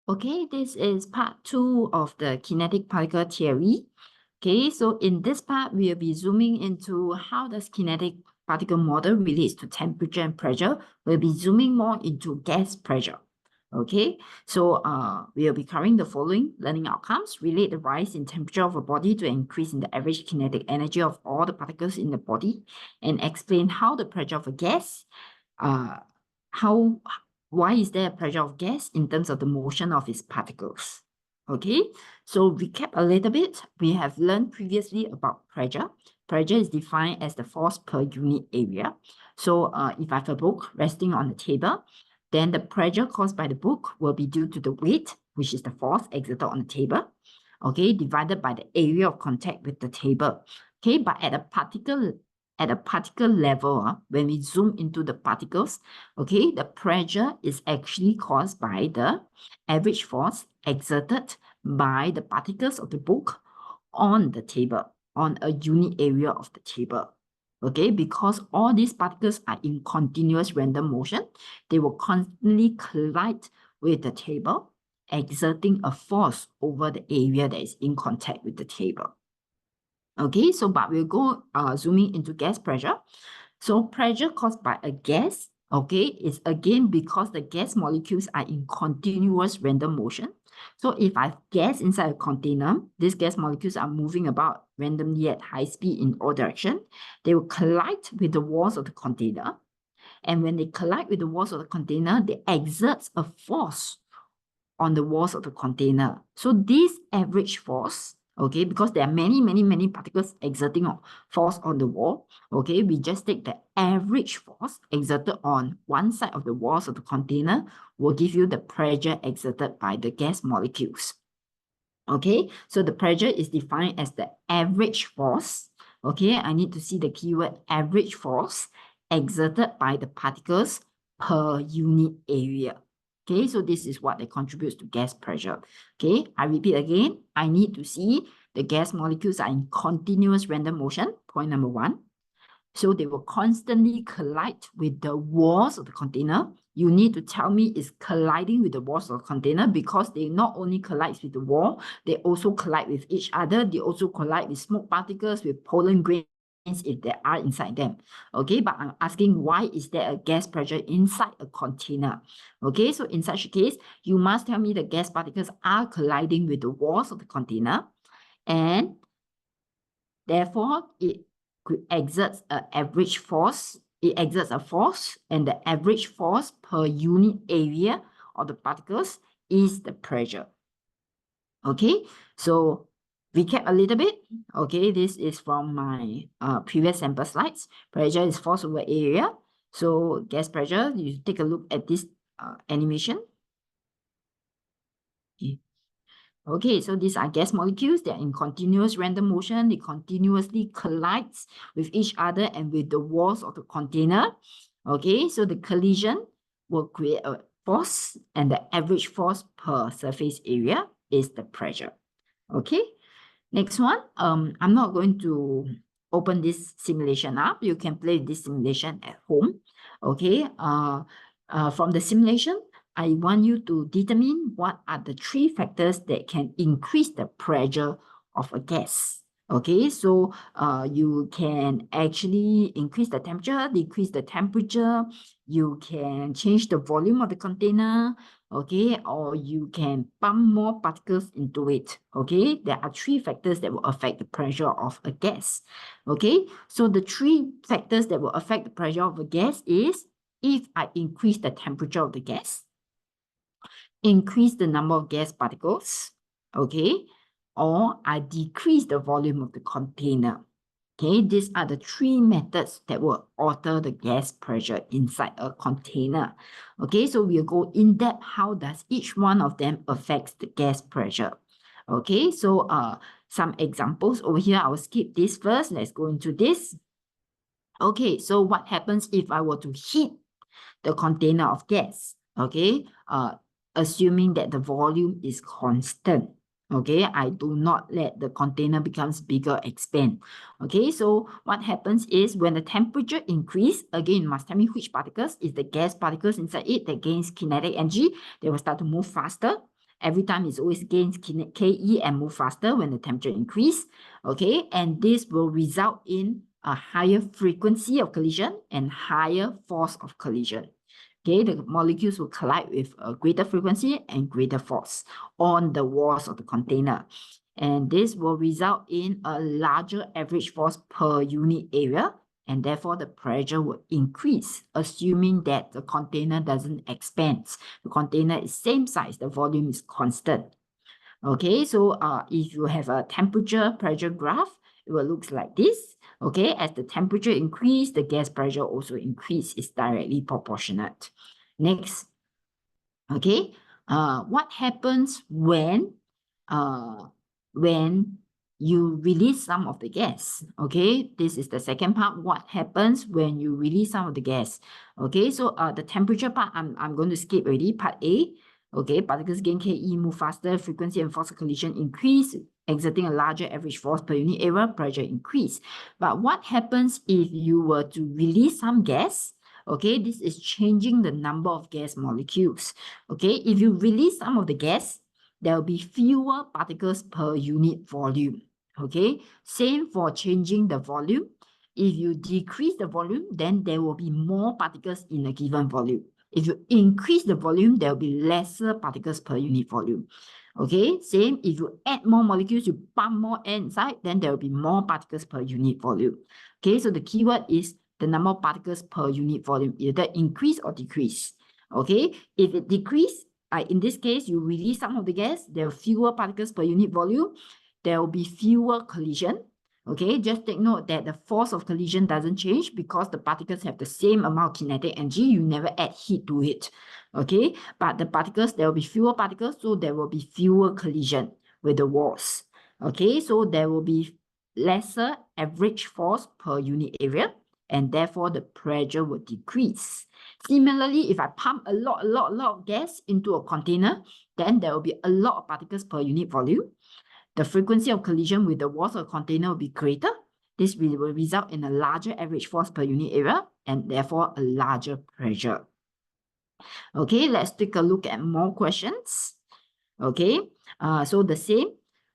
Okay, this is part 2 of the kinetic particle theory. Okay, so in this part, we'll be zooming into how does kinetic particle model relates to temperature and pressure. We'll be zooming more into gas pressure. Okay, so we'll be covering the following learning outcomes: relate the rise in temperature of a body to an increase in the average kinetic energy of all the particles in the body, and explain how the pressure of a gas, why is there a pressure of gas in terms of the motion of its particles? Okay, so recap a little bit. We have learned previously about pressure. Pressure is defined as the force per unit area. So if I have a book resting on the table, then the pressure caused by the book will be due to the weight, which is the force exerted on the table, okay, divided by the area of contact with the table. Okay, but at a particle level, when we zoom into the particles, okay, the pressure is actually caused by the average force exerted by the particles of the book on the table, on a unit area of the table. Okay, because all these particles are in continuous random motion, they will constantly collide with the table, exerting a force over the area that is in contact with the table. Okay, so but we'll go zooming into gas pressure. So pressure caused by a gas, okay, is again because the gas molecules are in continuous random motion. So if I have gas inside a container, these gas molecules are moving about randomly at high speed in all directions. They will collide with the walls of the container. And when they collide with the walls of the container, they exert a force on the walls of the container. So this average force, okay, because there are many particles exerting a force on the wall, okay, we just take the average force exerted on one side of the walls of the container will give you the pressure exerted by the gas molecules. Okay, so the pressure is defined as the average force. Okay, I need to see the keyword average force exerted by the particles per unit area. Okay, so this is what that contributes to gas pressure. Okay, I repeat again, I need to see the gas molecules are in continuous random motion, point number 1. So they will constantly collide with the walls of the container. You need to tell me it's colliding with the walls of the container because they not only collide with the wall, they also collide with each other. They also collide with smoke particles, with pollen grains if there are inside them. Okay, but I'm asking why is there a gas pressure inside a container? Okay, so in such a case, you must tell me the gas particles are colliding with the walls of the container, and therefore it exerts an average force. It exerts a force, and the average force per unit area of the particles is the pressure. Okay, so recap a little bit. Okay, this is from my previous sample slides. Pressure is force over area. So gas pressure, you take a look at this animation. Okay. Okay, so these are gas molecules. They're in continuous random motion. They continuously collide with each other and with the walls of the container. Okay, so the collision will create a force, and the average force per surface area is the pressure. Okay, next one. I'm not going to open this simulation up. You can play this simulation at home. Okay, from the simulation, I want you to determine what are the 3 factors that can increase the pressure of a gas. Okay, so you can actually increase the temperature, decrease the temperature. You can change the volume of the container, okay, or you can pump more particles into it. Okay, there are 3 factors that will affect the pressure of a gas. Okay, so the 3 factors that will affect the pressure of a gas is if I increase the temperature of the gas, increase the number of gas particles, okay, or I decrease the volume of the container. Okay, these are the 3 methods that will alter the gas pressure inside a container. Okay, so we'll go in depth how does each one of them affects the gas pressure. Okay, so some examples over here. I will skip this first. Let's go into this. Okay, so what happens if I were to heat the container of gas? Okay, assuming that the volume is constant. Okay, I do not let the container becomes bigger, expand. Okay, so what happens is when the temperature increase, again, you must tell me which particles is the gas particles inside it that gains kinetic energy. They will start to move faster. Every time it always gains KE and move faster when the temperature increase. Okay, and this will result in a higher frequency of collision and higher force of collision. Okay, the molecules will collide with a greater frequency and greater force on the walls of the container. And this will result in a larger average force per unit area, and therefore the pressure will increase, assuming that the container doesn't expand. The container is same size, the volume is constant. Okay, so if you have a temperature pressure graph, it will look like this. Okay, as the temperature increase, the gas pressure also increase. It's directly proportionate. Next, okay, what happens when you release some of the gas? Okay, this is the second part. What happens when you release some of the gas? Okay, so the temperature part, I'm going to skip already. Part A. Okay, particles gain KE, move faster, frequency and force of collision increase, exerting a larger average force per unit area, pressure increase. But what happens if you were to release some gas? Okay, this is changing the number of gas molecules. Okay, if you release some of the gas, there will be fewer particles per unit volume. Okay, same for changing the volume. If you decrease the volume, then there will be more particles in a given volume. If you increase the volume, there will be lesser particles per unit volume. Okay, same, if you add more molecules, you pump more air inside, then there will be more particles per unit volume. Okay, so the keyword is the number of particles per unit volume, either increase or decrease. Okay, if it decrease, in this case, you release some of the gas, there are fewer particles per unit volume, there will be fewer collision. Okay, just take note that the force of collision doesn't change because the particles have the same amount of kinetic energy. You never add heat to it. Okay, but the particles, there will be fewer particles, so there will be fewer collision with the walls. Okay, so there will be lesser average force per unit area, and therefore the pressure will decrease. Similarly, if I pump a lot of gas into a container, then there will be a lot of particles per unit volume. The frequency of collision with the walls of the container will be greater. This will result in a larger average force per unit area and therefore a larger pressure. Okay, let's take a look at more questions. Okay, so the same.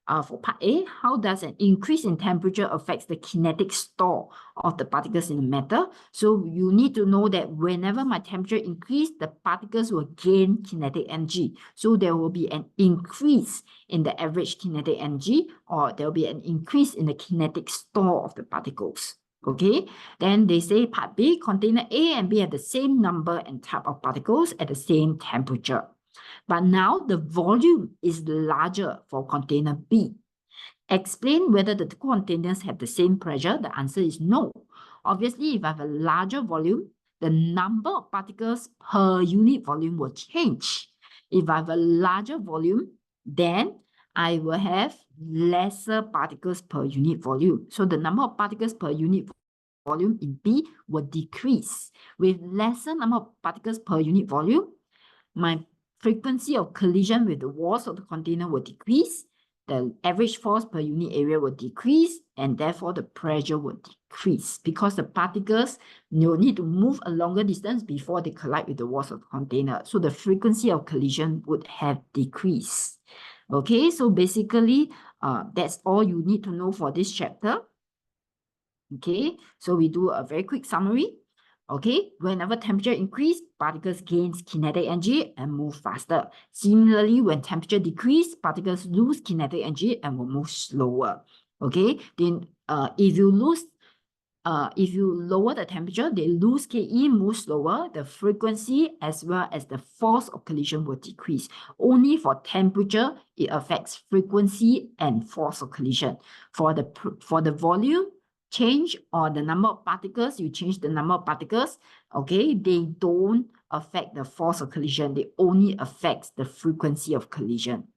For part A, how does an increase in temperature affect the kinetic store of the particles in the matter? So you need to know that whenever my temperature increases, the particles will gain kinetic energy. So there will be an increase in the average kinetic energy, or there will be an increase in the kinetic store of the particles. Okay, then they say part B, container A and B have the same number and type of particles at the same temperature. But now the volume is larger for container B. Explain whether the two containers have the same pressure. The answer is no. Obviously, if I have a larger volume, the number of particles per unit volume will change. If I have a larger volume, then I will have lesser particles per unit volume. So the number of particles per unit volume in B will decrease. With lesser number of particles per unit volume, my frequency of collision with the walls of the container will decrease, the average force per unit area will decrease, and therefore the pressure will decrease because the particles will need to move a longer distance before they collide with the walls of the container. So the frequency of collision would have decreased. Okay, so basically, that's all you need to know for this chapter. Okay, so we do a very quick summary. Okay, whenever temperature increase, particles gains kinetic energy and move faster. Similarly, when temperature decrease, particles lose kinetic energy and will move slower. Okay, then if you lower the temperature, they lose KE, move slower. The frequency as well as the force of collision will decrease. Only for temperature, it affects frequency and force of collision. For the volume change or the number of particles, you change the number of particles, okay, they don't affect the force of collision. They only affect the frequency of collision.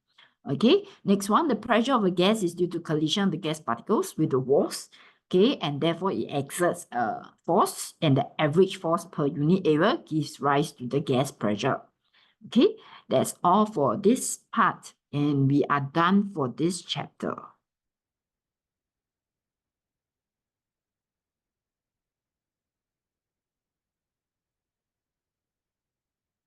Okay, next one, the pressure of a gas is due to collision of the gas particles with the walls. Okay, and therefore it exerts a force, and the average force per unit area gives rise to the gas pressure. Okay, that's all for this part, and we are done for this chapter.